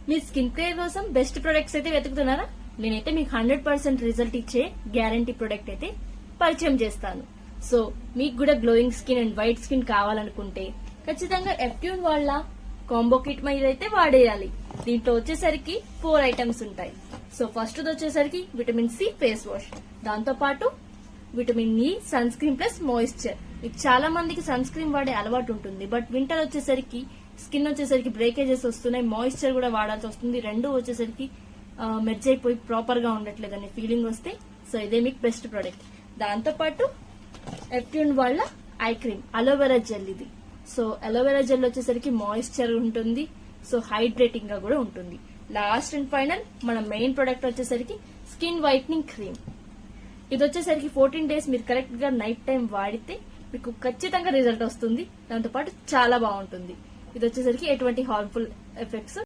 మీ skin care కోసం best products అయితే వెతుకుతున్నారా? నేనైతే మీకు 100% రిజల్ట్ ఇచ్చే గ్యారంటీ ప్రొడక్ట్ అయితే పరిచయం చేస్తాను. సో మీకు కూడా glowing skin and white skin కావాలనుకుంటే ఖచ్చితంగా ఎఫ్ట్యూన్ వాళ్ళ కాంబో కిట్ మీద అయితే వాడేయాలి. దీంట్లో వచ్చేసరికి 4 ఐటమ్స్ ఉంటాయి. సో ఫస్ట్ వచ్చేసరికి విటమిన్ సి ఫేస్ వాష్, దాంతో పాటు vitamin E sunscreen plus moisture. మీకు చాలా మందికి సన్ స్క్రీన్ వాడే అలవాటు ఉంటుంది, బట్ వింటర్ వచ్చేసరికి స్కిన్ వచ్చేసరికి బ్రేకేజెస్ వస్తున్నాయి, మాయిశ్చర్ కూడా వాడాల్సి వస్తుంది. రెండు వచ్చేసరికి మెర్జ్ అయిపోయి ప్రాపర్ గా ఉండట్లేదు అనే ఫీలింగ్ వస్తే సో ఇదే మీకు బెస్ట్ ప్రొడక్ట్. దాంతో పాటు ఎఫ్ట్యూన్ వాళ్ళ ఐ క్రీమ్ అలోవెరా జెల్ ఇది. సో అలోవెరా జెల్ వచ్చేసరికి మాయిశ్చర్ ఉంటుంది, సో హైడ్రేటింగ్ గా కూడా ఉంటుంది. లాస్ట్ అండ్ ఫైనల్ మన మెయిన్ ప్రొడక్ట్ వచ్చేసరికి స్కిన్ వైట్నింగ్ క్రీమ్. ఇది వచ్చేసరికి 14 డేస్ మీరు కరెక్ట్ గా నైట్ టైం వాడితే మీకు ఖచ్చితంగా రిజల్ట్ వస్తుంది. దాంతో పాటు చాలా బాగుంటుంది. ఇది వచ్చేసరికి ఎటువంటి హార్మ్ఫుల్ ఎఫెక్ట్స్